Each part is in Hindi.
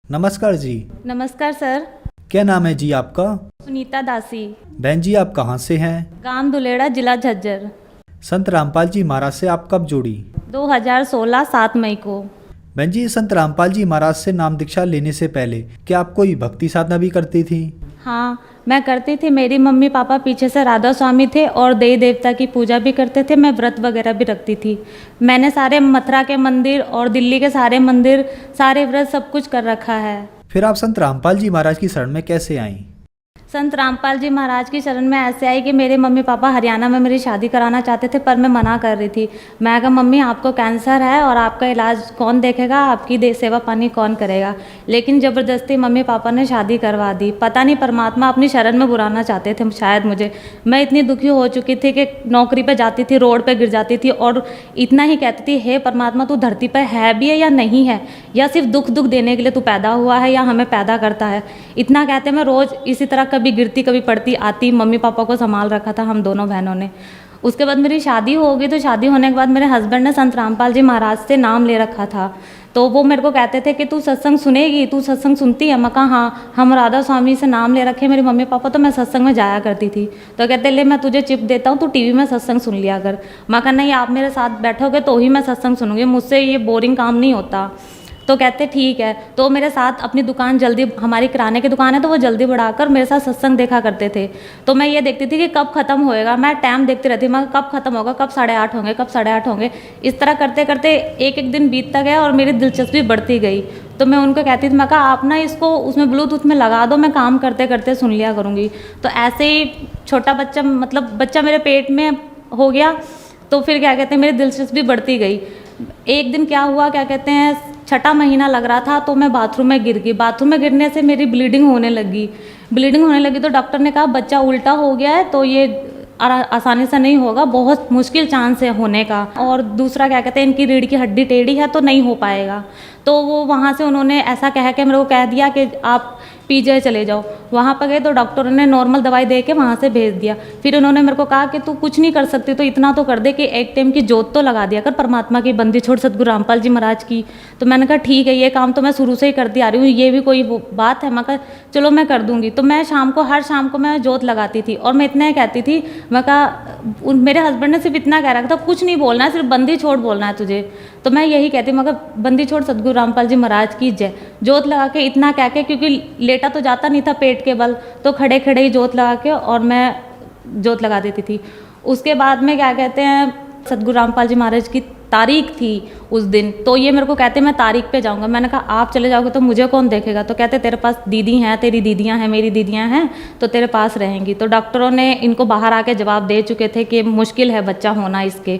नमस्कार जी। नमस्कार सर। क्या नाम है जी आपका? सुनीता दासी। बहन जी आप कहाँ से हैं? गांव दुलेड़ा, जिला झज्जर। संत रामपाल जी महाराज से आप कब जुड़ी? 2016 7 मई को। बहन जी संत रामपाल जी महाराज से नाम दीक्षा लेने से पहले क्या आप कोई भक्ति साधना भी करती थी? हाँ, मैं करती थी। मेरी मम्मी पापा पीछे से राधा स्वामी थे और देवी देवता की पूजा भी करते थे। मैं व्रत वगैरह भी रखती थी। मैंने सारे मथुरा के मंदिर और दिल्ली के सारे मंदिर, सारे व्रत सब कुछ कर रखा है। फिर आप संत रामपाल जी महाराज की शरण में कैसे आईं? संत रामपाल जी महाराज की शरण में ऐसे आई कि मेरे मम्मी पापा हरियाणा में मेरी शादी कराना चाहते थे, पर मैं मना कर रही थी। मैं कहा मम्मी आपको कैंसर है और आपका इलाज कौन देखेगा, आपकी सेवा पानी कौन करेगा। लेकिन ज़बरदस्ती मम्मी पापा ने शादी करवा दी। पता नहीं परमात्मा अपनी शरण में बुलाना चाहते थे शायद मुझे। मैं इतनी दुखी हो चुकी थी कि नौकरी पर जाती थी, रोड पर गिर जाती थी और इतना ही कहती थी, हे परमात्मा तू धरती पर है भी है या नहीं है, या सिर्फ दुख दुख देने के लिए तू पैदा हुआ है या हमें पैदा करता है। इतना कहते मैं रोज़ इसी तरह कभी गिरती कभी पड़ती आती। मम्मी पापा को संभाल रखा था हम दोनों बहनों ने। उसके बाद मेरी शादी हो गई, तो शादी होने के बाद मेरे हस्बैंड ने संत रामपाल जी महाराज से नाम ले रखा था। तो वो मेरे को कहते थे कि तू सत्संग सुनेगी, तू सत्संग सुनती है? मैं कहा हाँ, हम राधा स्वामी से नाम ले रखे मेरे मम्मी पापा, तो मैं सत्संग में जाया करती थी। तो कहते ले मैं तुझे चिप देता हूँ, तू टीवी में सत्संग सुन लिया कर। मैं कहा नहीं, आप मेरे साथ बैठोगे तो ही मैं सत्संग सुनूंगी, मुझसे ये बोरिंग काम नहीं होता। तो कहते ठीक है। तो मेरे साथ अपनी दुकान जल्दी, हमारी किराने की दुकान है तो वो जल्दी बढ़ाकर मेरे साथ सत्संग देखा करते थे। तो मैं ये देखती थी कि कब खत्म होएगा, मैं टाइम देखती रहती, मैं कब खत्म होगा, कब 8:30 होंगे, कब 8:30 होंगे। इस तरह करते करते एक एक दिन बीतता गया और मेरी दिलचस्पी बढ़ती गई। तो मैं उनको कहती थी, मैं कहा आप ना इसको उसमें ब्लूटूथ में लगा दो, मैं काम करते करते सुन लिया करूँगी। तो ऐसे ही छोटा बच्चा, मतलब बच्चा मेरे पेट में हो गया। तो फिर क्या कहते हैं, मेरी दिलचस्पी बढ़ती गई। एक दिन क्या हुआ, क्या कहते हैं, 6ठा महीना लग रहा था तो मैं बाथरूम में गिर गई। बाथरूम में गिरने से मेरी ब्लीडिंग होने लगी। तो डॉक्टर ने कहा बच्चा उल्टा हो गया है, तो ये आसानी से नहीं होगा, बहुत मुश्किल चांस है होने का। और दूसरा क्या कहते हैं, इनकी रीढ़ की हड्डी टेढ़ी है तो नहीं हो पाएगा। तो वो वहाँ से उन्होंने ऐसा कह के मेरे को कह दिया कि आप पीजीआई चले जाओ। वहाँ पर गए तो डॉक्टरों ने नॉर्मल दवाई दे के वहाँ से भेज दिया। फिर उन्होंने मेरे को कहा कि तू कुछ नहीं कर सकती तो इतना तो कर दे कि एक टाइम की जोत तो लगा दिया कर परमात्मा की, बंदी छोड़ सतगुरु रामपाल जी महाराज की। तो मैंने कहा ठीक है, ये काम तो मैं शुरू से ही करती आ रही हूँ, ये भी कोई बात है। मैं कहा चलो मैं कर दूँगी। तो मैं हर शाम को मैं जोत लगाती थी और मैं इतना ही कहती थी, मैं कहा मेरे हस्बैंड ने सिर्फ इतना कह रखा था, कुछ नहीं बोलना है, सिर्फ बंदी छोड़ बोलना है तुझे। तो मैं यही कहती, मगर बंदी छोड़ सतगुरु रामपाल जी महाराज की जय। जोत लगा के इतना कह के, क्योंकि लेटा तो जाता नहीं था पेट के बल, तो खड़े खड़े ही जोत लगा के और मैं जोत लगा देती थी। उसके बाद में क्या कहते हैं, सतगुरु रामपाल जी महाराज की तारीख थी उस दिन। तो ये मेरे को कहते मैं तारीख पे जाऊंगा। मैंने कहा आप चले जाओगे तो मुझे कौन देखेगा? तो कहते तेरे पास दीदी हैं, तेरी दीदियां हैं, मेरी दीदियां हैं, तो तेरे पास रहेंगी। तो डॉक्टरों ने इनको बाहर आके जवाब दे चुके थे कि मुश्किल है बच्चा होना इसके,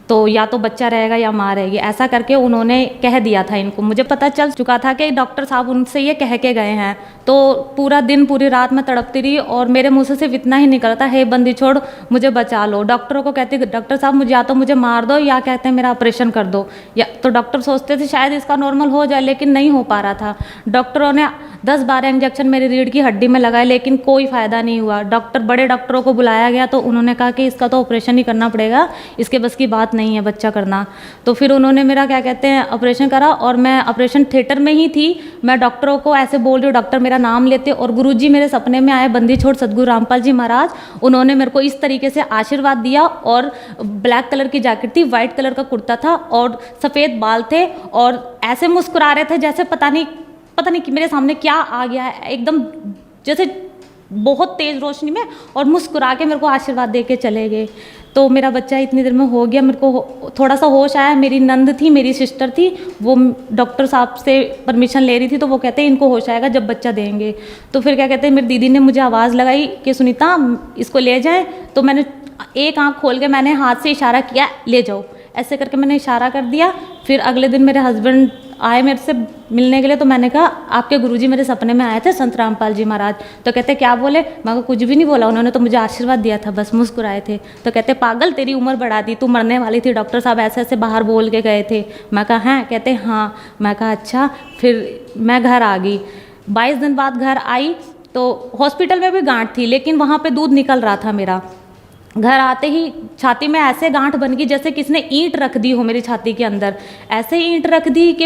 तो या तो बच्चा रहेगा या माँ रहेगी, ऐसा करके उन्होंने कह दिया था इनको। मुझे पता चल चुका था कि डॉक्टर साहब उनसे ये कह के गए हैं। तो पूरा दिन पूरी रात मैं तड़पती रही और मेरे मुंह से सिर्फ इतना ही निकलता, हे बंदी छोड़ मुझे बचा लो। डॉक्टरों को कहती डॉक्टर साहब मुझे या तो मुझे मार दो या कहते हैं मेरा ऑपरेशन कर दो। या तो डॉक्टर सोचते थे शायद इसका नॉर्मल हो जाए, लेकिन नहीं हो पा रहा था। डॉक्टरों ने 10-12 इंजेक्शन मेरी रीढ़ की हड्डी में लगाए, लेकिन कोई फ़ायदा नहीं हुआ। बड़े डॉक्टरों को बुलाया गया तो उन्होंने कहा कि इसका तो ऑपरेशन ही करना पड़ेगा, इसके बस की बात नहीं है बच्चा करना। तो फिर उन्होंने मेरा क्या कहते हैं ऑपरेशन करा और मैं ऑपरेशन थिएटर में ही थी। मैं डॉक्टरों को ऐसे बोल रही हूँ, डॉक्टर मेरा नाम लेते, और गुरुजी मेरे सपने में आए, बंदी छोड़ सतगुरु रामपाल जी महाराज। उन्होंने मेरे को इस तरीके से आशीर्वाद दिया और ब्लैक कलर की जैकेट थी, वाइट कलर का कुर्ता था और सफ़ेद बाल थे और ऐसे मुस्कुरा रहे थे जैसे पता नहीं कि मेरे सामने क्या आ गया है, एकदम जैसे बहुत तेज़ रोशनी में, और मुस्कुरा के मेरे को आशीर्वाद दे के चले गए। तो मेरा बच्चा इतनी देर में हो गया। मेरे को थोड़ा सा होश आया। मेरी नंद थी, मेरी सिस्टर थी, वो डॉक्टर साहब से परमिशन ले रही थी, तो वो कहते हैं इनको होश आएगा जब बच्चा देंगे। तो फिर क्या कहते हैं, मेरी दीदी ने मुझे आवाज़ लगाई कि सुनीता इसको ले जाएं। तो मैंने एक आँख खोल के मैंने हाथ से इशारा किया, ले जाओ, ऐसे करके मैंने इशारा कर दिया। फिर अगले दिन मेरे हस्बैंड आए मेरे से मिलने के लिए, तो मैंने कहा आपके गुरुजी मेरे सपने में आए थे संत रामपाल जी महाराज। तो कहते क्या बोले? मैं कुछ भी नहीं बोला, उन्होंने तो मुझे आशीर्वाद दिया था, बस मुस्कुराए थे। तो कहते पागल तेरी उम्र बढ़ा दी, तू मरने वाली थी, डॉक्टर साहब ऐसे ऐसे बाहर बोल के गए थे। मैं कहा हैं? कहते हाँ। मैं कहा अच्छा। फिर मैं घर आ गई। 22 दिन बाद घर आई तो हॉस्पिटल में भी गांठ थी, लेकिन वहाँ पर दूध निकल रहा था मेरा। घर आते ही छाती में ऐसे गांठ बन गई जैसे किसने ईंट रख दी हो मेरी छाती के अंदर। ऐसे ईंट रख दी कि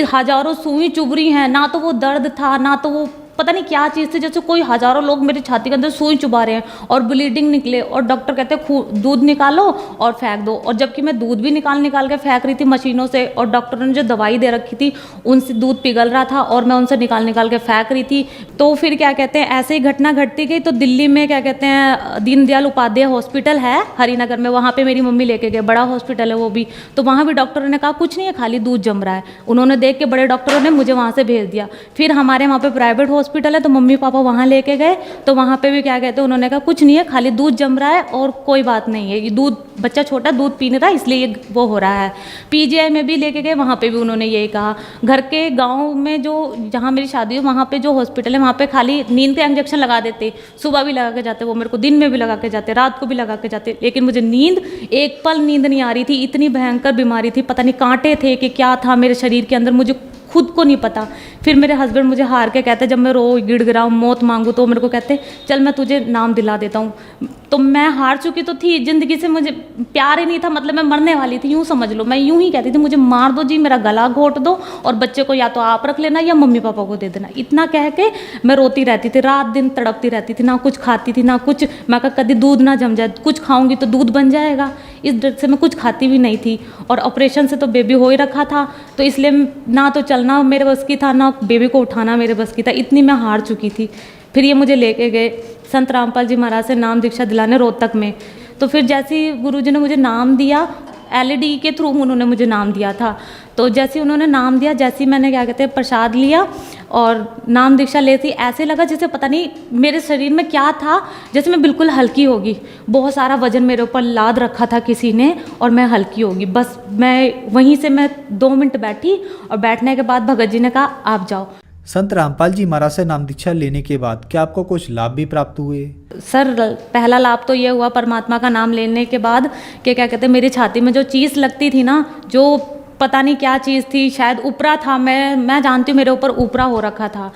हजारों सुई चुभ रही हैं, ना तो वो दर्द था, ना तो वो पता नहीं क्या चीज़ थी, जैसे कोई हजारों लोग मेरी छाती के अंदर सुई चुभा रहे हैं और ब्लीडिंग निकले और डॉक्टर कहते हैं दूध निकालो और फेंक दो। और जबकि मैं दूध भी निकाल के फेंक रही थी मशीनों से, और डॉक्टरों ने जो दवाई दे रखी थी उनसे दूध पिघल रहा था और मैं उनसे निकाल के फेंक रही थी। तो फिर क्या कहते हैं, ऐसे ही घटना घटती गई। तो दिल्ली में क्या कहते हैं, दीनदयाल उपाध्याय हॉस्पिटल है हरिनगर में, वहाँ पे मेरी मम्मी लेके गए, बड़ा हॉस्पिटल है वो भी। तो वहाँ भी डॉक्टरों ने कहा कुछ नहीं है, खाली दूध जम रहा है। उन्होंने देख के बड़े डॉक्टरों ने मुझे वहाँ से भेज दिया। फिर हमारे वहाँ पे प्राइवेट हॉस्पिटल है, तो मम्मी पापा वहाँ लेके गए। तो वहाँ पे भी क्या कहते हैं, उन्होंने कहा कुछ नहीं है, खाली दूध जम रहा है और कोई बात नहीं है, ये दूध बच्चा छोटा दूध पी नहीं रहा इसलिए ये वो हो रहा है। पीजीआई में भी लेके गए, वहाँ पे भी उन्होंने यही कहा। घर के गाँव में जो जहाँ मेरी शादी हुई वहाँ पे जो हॉस्पिटल है वहाँ पे खाली नींद का इंजेक्शन लगा देते, सुबह भी लगा के जाते, वो मेरे को दिन में भी लगा के जाते, रात को भी लगा के जाते, लेकिन मुझे नींद एक पल नींद नहीं आ रही थी। इतनी भयंकर बीमारी थी, पता नहीं कांटे थे कि क्या था मेरे शरीर के अंदर, मुझे खुद को नहीं पता। फिर मेरे हस्बैंड मुझे हार के कहते, जब मैं रो गिड़गिड़ाऊँ मौत मांगू, तो मेरे को कहते चल मैं तुझे नाम दिला देता हूँ। तो मैं हार चुकी तो थी, ज़िंदगी से मुझे प्यार ही नहीं था, मतलब मैं मरने वाली थी, यूँ समझ लो। मैं यूँ ही कहती थी मुझे मार दो जी, मेरा गला घोट दो और बच्चे को या तो आप रख लेना या मम्मी पापा को दे देना। इतना कह के मैं रोती रहती थी, रात दिन तड़पती रहती थी, ना कुछ खाती थी ना कुछ। मैं कहा कभी दूध ना जम जाए, कुछ खाऊंगी तो दूध बन जाएगा, इस डर से मैं कुछ खाती भी नहीं थी। और ऑपरेशन से तो बेबी हो ही रखा था, तो इसलिए ना तो चलना मेरे बस की था, ना बेबी को उठाना मेरे बस की था, इतनी मैं हार चुकी थी। फिर ये मुझे लेके गए संत रामपाल जी महाराज से नाम दीक्षा दिलाने रोहतक में। तो फिर जैसे ही गुरुजी ने मुझे नाम दिया, एलईडी के थ्रू उन्होंने मुझे नाम दिया था। तो जैसे ही उन्होंने नाम दिया, जैसे ही मैंने क्या कहते हैं प्रसाद लिया और नाम दीक्षा लेती, ऐसे लगा जैसे पता नहीं मेरे शरीर में क्या था, जैसे मैं बिल्कुल हल्की होगी। बहुत सारा वजन मेरे ऊपर लाद रखा था किसी ने और मैं हल्की होगी। बस मैं वहीं से मैं 2 मिनट बैठी और बैठने के बाद भगत जी ने कहा आप जाओ। संत रामपाल जी महाराज से नाम दीक्षा लेने के बाद क्या आपको कुछ लाभ भी प्राप्त हुए? सर पहला लाभ तो ये हुआ परमात्मा का नाम लेने के बाद कि क्या कहते हैं, मेरी छाती में जो चीज़ लगती थी ना, जो पता नहीं क्या चीज़ थी, शायद ऊपरा था, मैं जानती हूँ मेरे ऊपर ऊपरा हो रखा था।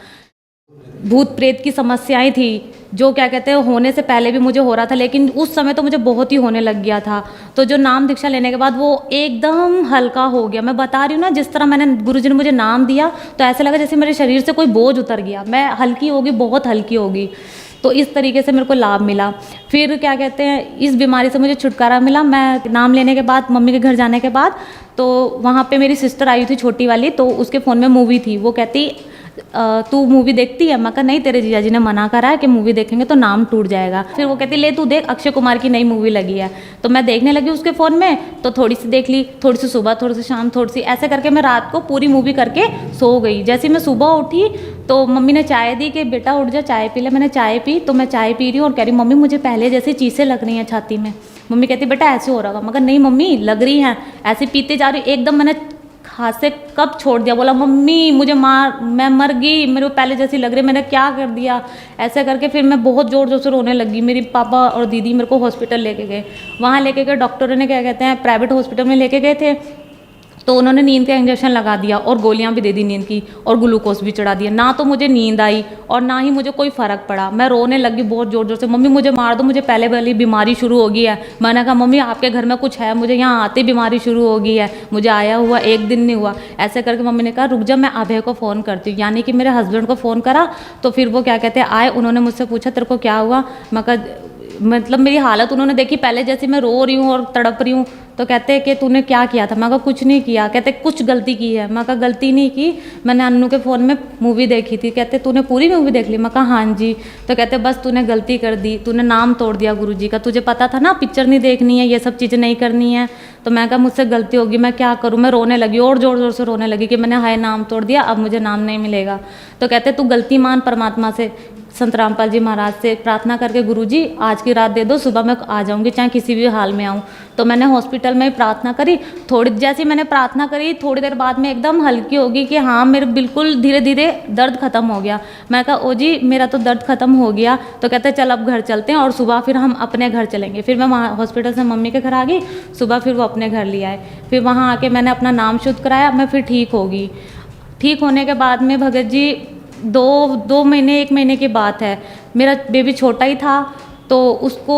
भूत प्रेत की समस्याएं थी जो क्या कहते हैं होने से पहले भी मुझे हो रहा था, लेकिन उस समय तो मुझे बहुत ही होने लग गया था। तो जो नाम दीक्षा लेने के बाद वो एकदम हल्का हो गया। मैं बता रही हूँ ना, जिस तरह मैंने गुरुजी ने मुझे नाम दिया तो ऐसा लगा जैसे मेरे शरीर से कोई बोझ उतर गया, मैं हल्की होगी, बहुत हल्की होगी। तो इस तरीके से मेरे को लाभ मिला। फिर क्या कहते हैं, इस बीमारी से मुझे छुटकारा मिला। मैं नाम लेने के बाद, मम्मी के घर जाने के बाद, तो वहाँ पे मेरी सिस्टर आई थी छोटी वाली, तो उसके फ़ोन में मूवी थी। वो कहती तू मूवी देखती है? मैं कहा नहीं, तेरे जीजा जी ने मना करा है कि मूवी देखेंगे तो नाम टूट जाएगा। फिर वो कहती ले तू देख, अक्षय कुमार की नई मूवी लगी है। तो मैं देखने लगी उसके फ़ोन में, तो थोड़ी सी देख ली, थोड़ी सी सुबह, थोड़ी सी शाम, थोड़ी सी ऐसे करके मैं रात को पूरी मूवी करके सो गई। जैसे मैं सुबह उठी तो मम्मी ने चाय दी कि बेटा उठ जा चाय पी ले। मैंने चाय पी, तो मैं चाय पी रही हूँ और कह रही मम्मी मुझे पहले जैसी चीज़ें लग रही हैं छाती में। मम्मी कहती बेटा ऐसे हो रहा होगा। मगर नहीं मम्मी लग रही हैं, ऐसे पीते जा रही। एकदम मैंने हाथ से कब छोड़ दिया, बोला मम्मी मुझे मैं मर गई, मेरे को पहले जैसी लग रही, मैंने क्या कर दिया। ऐसे करके फिर मैं बहुत ज़ोर ज़ोर से रोने लगी। मेरे पापा और दीदी मेरे को हॉस्पिटल लेके गए। वहाँ लेके गए, डॉक्टरों ने क्या कहते हैं प्राइवेट हॉस्पिटल में लेके गए थे, तो उन्होंने नींद का इंजेक्शन लगा दिया और गोलियां भी दे दी नींद की और ग्लूकोज भी चढ़ा दिया। ना तो मुझे नींद आई और ना ही मुझे कोई फ़र्क पड़ा। मैं रोने लगी बहुत ज़ोर ज़ोर से, मम्मी मुझे मार दो, मुझे पहले वाली बीमारी शुरू हो गई है। मैंने कहा मम्मी आपके घर में कुछ है, मुझे यहाँ आते बीमारी शुरू हो गई है, मुझे आया हुआ 1 दिन नहीं हुआ। ऐसे करके मम्मी ने कहा रुक जा, मैं अभय को फ़ोन करती हूँ, यानी कि मेरे हस्बैंड को फ़ोन करा। तो फिर वो क्या कहते हैं आए, उन्होंने मुझसे पूछा तेरे को क्या हुआ। मैं कहा मतलब मेरी हालत उन्होंने देखी, पहले जैसे मैं रो रही हूँ और तड़प रही हूँ। तो कहते हैं कि तूने क्या किया था। मैं कहा कुछ नहीं किया। कहते कुछ गलती की है। मैं कहा गलती नहीं की, मैंने अन्नू के फ़ोन में मूवी देखी थी। कहते तूने पूरी मूवी देख ली। मैं कहा हाँ जी। तो कहते बस तूने गलती कर दी, तूने नाम तोड़ दिया गुरुजी का, तुझे पता था ना पिक्चर नहीं देखनी है, ये सब चीज़ें नहीं करनी है। तो मैं कहा मुझसे गलती होगी, मैं क्या करूँ। मैं रोने लगी और ज़ोर ज़ोर से रोने लगी कि मैंने हाय नाम तोड़ दिया, अब मुझे नाम नहीं मिलेगा। तो कहते तू गलती मान परमात्मा से, संत रामपाल जी महाराज से प्रार्थना करके गुरुजी आज की रात दे दो, सुबह मैं आ जाऊंगी चाहे किसी भी हाल में आऊँ। तो मैंने हॉस्पिटल में प्रार्थना करी। थोड़ी जैसी मैंने प्रार्थना करी, थोड़ी देर बाद में एकदम हल्की होगी कि हाँ मेरे बिल्कुल धीरे धीरे दर्द खत्म हो गया। मैं कहा ओ जी मेरा तो दर्द खत्म हो गया। तो कहते चल अब घर चलते हैं और सुबह फिर हम अपने घर चलेंगे। फिर मैं वहाँ हॉस्पिटल से मम्मी के घर आ गई, सुबह फिर वो अपने घर ले आए। फिर वहाँ आके मैंने अपना नाम शुद्ध कराया, मैं फिर ठीक होगी। ठीक होने के बाद में भगत जी 1 महीने की बात है, मेरा बेबी छोटा ही था, तो उसको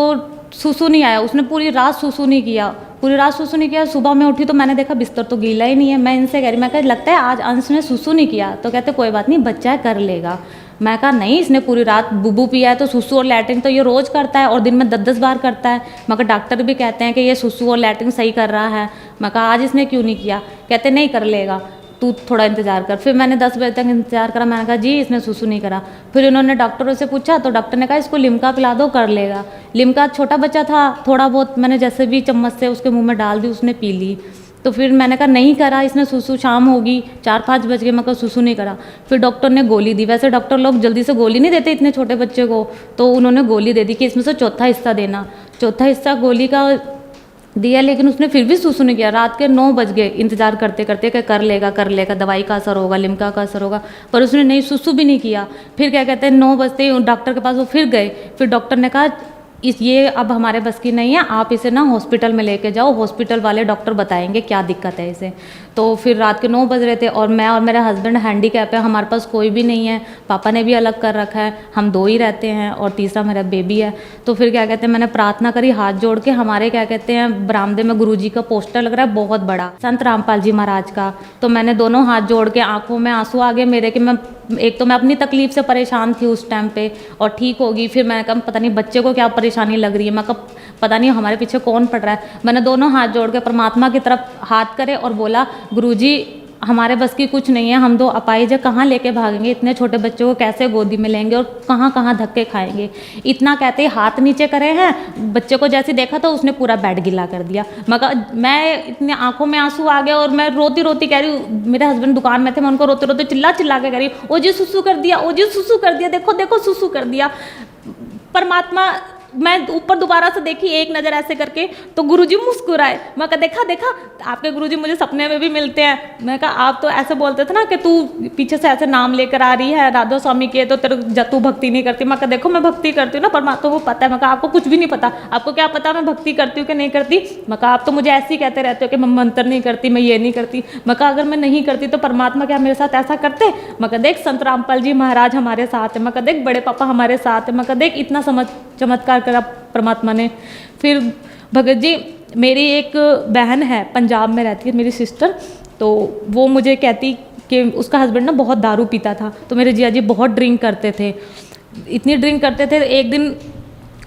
सुसु नहीं आया, उसने पूरी रात सुसु नहीं किया। पूरी रात सुसु नहीं किया। सुबह में उठी तो मैंने देखा बिस्तर तो गीला ही नहीं है। मैं इनसे कह रही, मैं कहा लगता है आज अंश ने सुसु नहीं किया। तो कहते कोई बात नहीं, बच्चा है कर लेगा। मैं कहा नहीं, इसने पूरी रात बुबू पिया है तो सुसु और लैट्रिन तो ये रोज़ करता है और दिन में 10-10 बार करता है। मैं कहा डॉक्टर भी कहते हैं कि ये सुसु और लैट्रिन सही कर रहा है। मैं कहा आज इसने क्यों नहीं किया? कहते नहीं कर लेगा, तू थोड़ा इंतज़ार कर। फिर मैंने 10 बजे तक इंतज़ार करा। मैंने कहा जी इसने सुसु नहीं करा। फिर इन्होंने डॉक्टरों से पूछा तो डॉक्टर ने कहा इसको लिम्का पिला दो, कर लेगा। लिम्का छोटा बच्चा था, थोड़ा बहुत मैंने जैसे भी चम्मच से उसके मुंह में डाल दी, उसने पी ली। तो फिर मैंने कहा नहीं करा इसने सुसु, शाम होगी 4-5 बज गए, मैं कहा सुसु नहीं करा। फिर डॉक्टर ने गोली दी। वैसे डॉक्टर लोग जल्दी से गोली नहीं देते इतने छोटे बच्चे को, तो उन्होंने गोली दे दी कि इसमें से चौथा हिस्सा देना। चौथा हिस्सा गोली का दिया, लेकिन उसने फिर भी सुसु नहीं किया। रात के 9 बज गए इंतजार करते करते कि कर लेगा कर लेगा, दवाई का असर होगा, लिम्का का असर होगा, पर उसने नहीं, सुसु भी नहीं किया। फिर क्या कहते हैं 9 बजते ही डॉक्टर के पास वो फिर गए। फिर डॉक्टर ने कहा ये अब हमारे बस की नहीं है, आप इसे ना हॉस्पिटल में लेके जाओ, हॉस्पिटल वाले डॉक्टर बताएंगे क्या दिक्कत है इसे। तो फिर रात के 9 बज रहे थे और मैं और मेरा हस्बैंड हैंडीकैप है, हमारे पास कोई भी नहीं है, पापा ने भी अलग कर रखा है, हम 2 ही रहते हैं और तीसरा मेरा बेबी है। तो फिर क्या कहते हैं मैंने प्रार्थना करी हाथ जोड़ के। हमारे क्या कहते हैं बरामदे में गुरुजी का पोस्टर लग रहा है बहुत बड़ा, संत रामपाल जी महाराज का। तो मैंने दोनों हाथ जोड़ के, आंखों में आंसू आ गए मेरे कि मैं एक तो मैं अपनी तकलीफ से परेशान थी उस टाइम पे और ठीक होगी। फिर मैंने कहा पता नहीं बच्चे को क्या परेशानी लग रही है, मैं कहा पता नहीं हमारे पीछे कौन पड़ रहा है। मैंने दोनों हाथ जोड़ के परमात्मा की तरफ हाथ करे और बोला गुरुजी हमारे बस की कुछ नहीं है, हम 2 अपाहिज है, कहाँ लेके भागेंगे, इतने छोटे बच्चे को कैसे गोदी में लेंगे और कहाँ कहाँ धक्के खाएंगे। इतना कहते ही हाथ नीचे करे हैं, बच्चे को जैसे देखा तो उसने पूरा बेड गिला कर दिया। मैं इतने आंखों में आंसू आ गए और मैं रोती रोती कह रही हूँ, मेरे हस्बैंड दुकान में थे, मैं उनको रोते रोते चिल्ला चिल्ला के कह रही ओ जी सुसु कर दिया, ओ जी सुसु कर दिया, देखो देखो सुसु कर दिया। परमात्मा, मैं ऊपर दोबारा से देखी एक नज़र ऐसे करके तो गुरुजी मुस्कुराए। मैं कहा देखा देखा आपके गुरुजी मुझे सपने में भी मिलते हैं। मैं कहा आप तो ऐसे बोलते थे ना कि तू पीछे से ऐसे नाम लेकर आ रही है राधा स्वामी के, तो तेरे तू भक्ति नहीं करती। मैं कहा देखो मैं भक्ति करती हूँ ना, परमात्मा को पता है। मैं कहा आपको कुछ भी नहीं पता, आपको क्या पता मैं भक्ति करती हूँ कि नहीं करती। मैं कहा आप तो मुझे ऐसे ही कहते रहते हो कि मैं मंत्र नहीं करती, मैं ये नहीं करती। मैं कहा अगर मैं नहीं करती तो परमात्मा क्या मेरे साथ ऐसा करते। मैं कहा देख संत रामपाल जी महाराज हमारे साथ है, मैं कहा देख बड़े पापा हमारे साथ है, मैं कहा देख इतना चमत्कार करा परमात्मा ने। फिर भगत जी मेरी एक बहन है पंजाब में रहती है, मेरी सिस्टर, तो वो मुझे कहती कि उसका हस्बैंड ना बहुत दारू पीता था, तो मेरे जिया जी बहुत ड्रिंक करते थे, इतनी ड्रिंक करते थे। एक दिन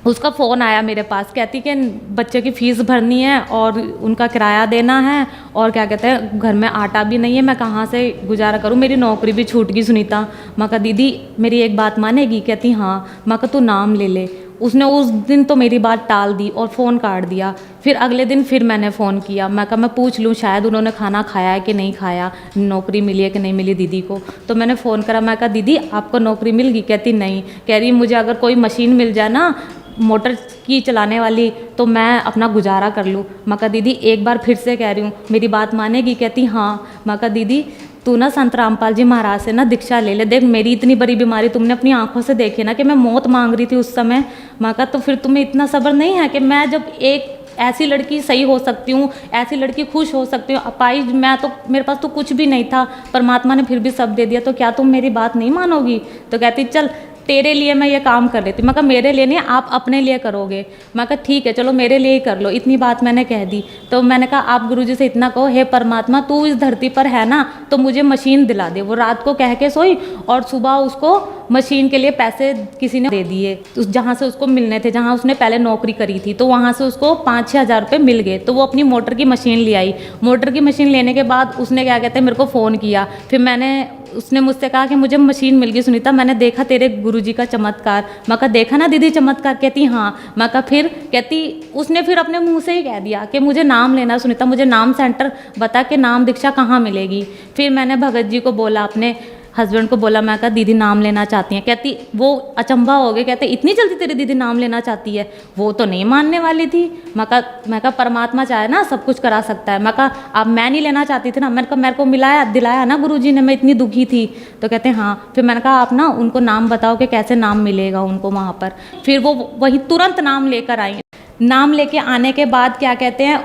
उसका फ़ोन आया मेरे पास, कहती कि बच्चे की फ़ीस भरनी है और उनका किराया देना है और क्या कहते हैं घर में आटा भी नहीं है, मैं कहाँ से गुजारा करूँ, मेरी नौकरी भी छूट गई सुनीता। मैं कहा दीदी मेरी एक बात मानेगी? कहती हाँ। मैं कहा तू नाम ले ले। उसने उस दिन तो मेरी बात टाल दी और फ़ोन काट दिया। फिर अगले दिन फिर मैंने फ़ोन किया, मैं कहा मैं पूछ लूँ शायद उन्होंने खाना खाया है कि नहीं खाया, नौकरी मिली है कि नहीं मिली दीदी को। तो मैंने फ़ोन करा, मैं कहा दीदी आपको नौकरी मिल गई? कहती नहीं। कह रही मुझे अगर कोई मशीन मिल जाए ना मोटर की चलाने वाली तो मैं अपना गुजारा कर लूँ। मैं कहा दीदी एक बार फिर से कह रही हूँ मेरी बात मानेगी? कहती हाँ। मैं कहा दीदी तू ना संत रामपाल जी महाराज से ना दीक्षा ले ले, देख मेरी इतनी बड़ी बीमारी तुमने अपनी आंखों से देखी ना कि मैं मौत मांग रही थी उस समय। मैं कहा तो फिर तुम्हें इतना सब्र नहीं है कि मैं जब एक ऐसी लड़की सही हो सकती हूँ, ऐसी लड़की खुश हो सकती हूँ, अपाहिज मैं तो मेरे पास तो कुछ भी नहीं था, परमात्मा ने फिर भी सब दे दिया, तो क्या तुम मेरी बात नहीं मानोगी? तो कहती चल तेरे लिए मैं ये काम कर लेती। मैं कहा मेरे लिए नहीं, आप अपने लिए करोगे। मैं कहा ठीक है चलो मेरे लिए ही कर लो, इतनी बात मैंने कह दी। तो मैंने कहा आप गुरुजी से इतना कहो, हे परमात्मा तू इस धरती पर है ना तो मुझे मशीन दिला दे। वो रात को कह के सोई और सुबह उसको मशीन के लिए पैसे किसी ने दे दिए, जहाँ से उसको मिलने थे, जहाँ उसने पहले नौकरी करी थी, तो वहाँ से उसको 5-6 हज़ार रुपये मिल गए। तो वो अपनी मोटर की मशीन ले आई। मोटर की मशीन लेने के बाद उसने क्या कहते हैं मेरे को फ़ोन किया। फिर उसने मुझसे कहा कि मुझे मशीन मिल गई सुनीता, मैंने देखा तेरे गुरुजी का चमत्कार। मैं कहा देखा ना दीदी चमत्कार? कहती हाँ। मैं कहा फिर? कहती उसने फिर अपने मुंह से ही कह दिया कि मुझे नाम लेना सुनीता, मुझे नाम सेंटर बता के नाम दीक्षा कहाँ मिलेगी। फिर मैंने भगत जी को बोला, अपने हस्बैंड को बोला, मैं कहा दीदी नाम लेना चाहती हैं। कहती वो अचंभा हो गए, कहते इतनी जल्दी तेरी दीदी नाम लेना चाहती है, वो तो नहीं मानने वाली थी। मैं कहा परमात्मा चाहे ना सब कुछ करा सकता है। मैं कहा अब मैं नहीं लेना चाहती थी ना, मैंने कहा मेरे को दिलाया ना गुरुजी ने, मैं इतनी दुखी थी। तो कहते हाँ। फिर मैंने कहा आप ना उनको नाम बताओ कि कैसे नाम मिलेगा उनको वहाँ पर। फिर वो वही तुरंत नाम लेकर आई। नाम लेके आने के बाद क्या कहते हैं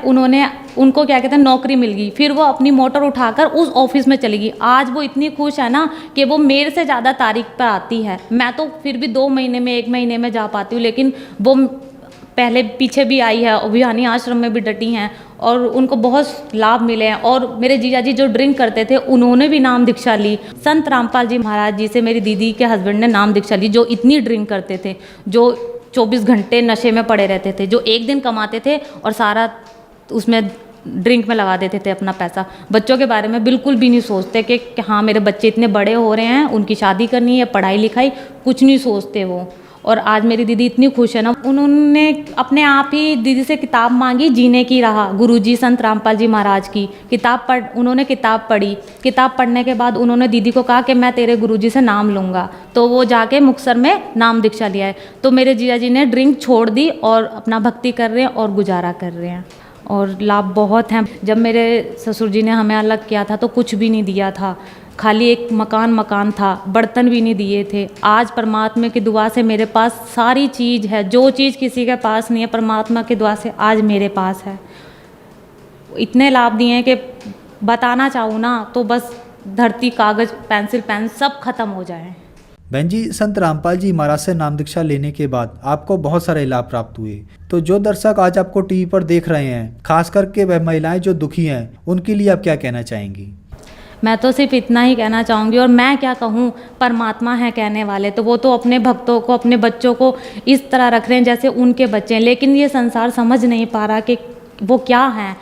उनको क्या कहते हैं नौकरी मिल गई। फिर वो अपनी मोटर उठाकर उस ऑफिस में चली गई। आज वो इतनी खुश है ना कि वो मेरे से ज़्यादा तारीख पर आती है। मैं तो फिर भी 2 महीने में 1 महीने में जा पाती हूँ, लेकिन वो पहले पीछे भी आई है, अभियानी आश्रम में भी डटी हैं और उनको बहुत लाभ मिले हैं। और मेरे जीजा जी जो ड्रिंक करते थे उन्होंने भी नाम दीक्षा ली। संत रामपाल जी महाराज जी से मेरी दीदी के हस्बैंड ने नाम दीक्षा ली, जो इतनी ड्रिंक करते थे, जो 24 घंटे नशे में पड़े रहते थे, जो एक दिन कमाते थे और सारा उसमें ड्रिंक में लगा देते थे अपना पैसा। बच्चों के बारे में बिल्कुल भी नहीं सोचते कि हाँ मेरे बच्चे इतने बड़े हो रहे हैं, उनकी शादी करनी है, पढ़ाई लिखाई कुछ नहीं सोचते वो। और आज मेरी दीदी इतनी खुश है ना, उन्होंने अपने आप ही दीदी से किताब मांगी, जीने की राह, गुरुजी संत रामपाल जी महाराज की किताब उन्होंने किताब पढ़ी। किताब पढ़ने के बाद उन्होंने दीदी को कहा कि मैं तेरे गुरुजी से नाम लूँगा, तो वो जाके मुक्तसर में नाम दीक्षा लिया है। तो मेरे जीजा जी ने ड्रिंक छोड़ दी और अपना भक्ति कर रहे हैं और गुजारा कर रहे हैं और लाभ बहुत हैं। जब मेरे ससुर जी ने हमें अलग किया था तो कुछ भी नहीं दिया था, खाली एक मकान था, बर्तन भी नहीं दिए थे। आज परमात्मा की दुआ से मेरे पास सारी चीज़ है, जो चीज़ किसी के पास नहीं है परमात्मा की दुआ से आज मेरे पास है। इतने लाभ दिए हैं कि बताना चाहूँ ना तो बस धरती, कागज़, पेंसिल, पेन सब खत्म हो जाए। बहन जी, संत रामपाल जी महाराज से नाम दीक्षा लेने के बाद आपको बहुत सारे लाभ प्राप्त हुए। तो जो दर्शक आज आपको टीवी पर देख रहे हैं, खास करके वह महिलाएं जो दुखी हैं, उनके लिए आप क्या कहना चाहेंगी? मैं तो सिर्फ इतना ही कहना चाहूँगी, और मैं क्या कहूँ, परमात्मा है कहने वाले, तो वो तो अपने भक्तों को, अपने बच्चों को इस तरह रख रहे हैं जैसे उनके बच्चे हैं। लेकिन ये संसार समझ नहीं पा रहा कि वो क्या हैं।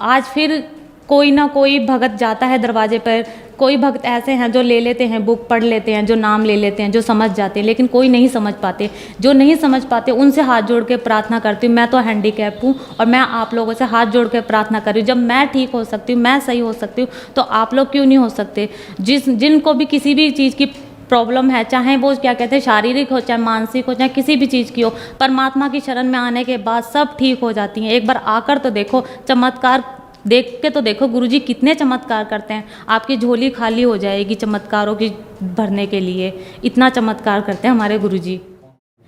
आज फिर कोई ना कोई भगत जाता है दरवाजे पर, कोई भक्त ऐसे हैं जो ले लेते हैं, बुक पढ़ लेते हैं, जो नाम ले लेते हैं, जो समझ जाते हैं, लेकिन कोई नहीं समझ पाते। जो नहीं समझ पाते उनसे हाथ जोड़ के प्रार्थना करती हूँ। मैं तो हैंडीकैप हूँ और मैं आप लोगों से हाथ जोड़ के प्रार्थना कर रही हूँ। जब मैं ठीक हो सकती हूँ, मैं सही हो सकती हूँ, तो आप लोग क्यों नहीं हो सकते? जिनको भी किसी भी चीज़ की प्रॉब्लम है, चाहे वो क्या कहते हैं शारीरिक हो, चाहे मानसिक हो, चाहे किसी भी चीज़ की हो, परमात्मा की शरण में आने के बाद सब ठीक हो जाती हैं। एक बार आकर तो देखो, चमत्कार देख के तो देखो, गुरुजी कितने चमत्कार करते हैं। आपकी झोली खाली हो जाएगी चमत्कारों की भरने के लिए, इतना चमत्कार करते हैं हमारे गुरुजी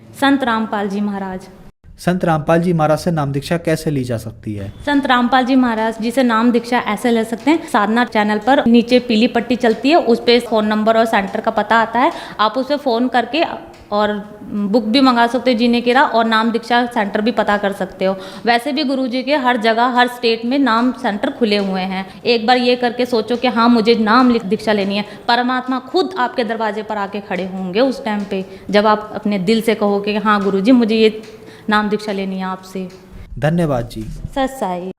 संत रामपाल जी महाराज। संत रामपाल जी महाराज से नाम दीक्षा कैसे ली जा सकती है? संत रामपाल जी महाराज जी से नाम दीक्षा ऐसे ले सकते हैं, साधना चैनल पर नीचे पीली पट्टी चलती है, उस पर फ़ोन नंबर और सेंटर का पता आता है। आप उस पर फ़ोन करके और बुक भी मंगा सकते हो, जीने की राह, और नाम दीक्षा सेंटर भी पता कर सकते हो। वैसे भी गुरुजी के हर जगह, हर स्टेट में नाम सेंटर खुले हुए हैं। एक बार ये करके सोचो कि हाँ मुझे नाम दीक्षा लेनी है, परमात्मा खुद आपके दरवाजे पर आके खड़े होंगे उस टाइम पे, जब आप अपने दिल से कहोगे कि हाँ गुरुजी मुझे ये नाम दीक्षा लेनी है आपसे। धन्यवाद जी। सत साई।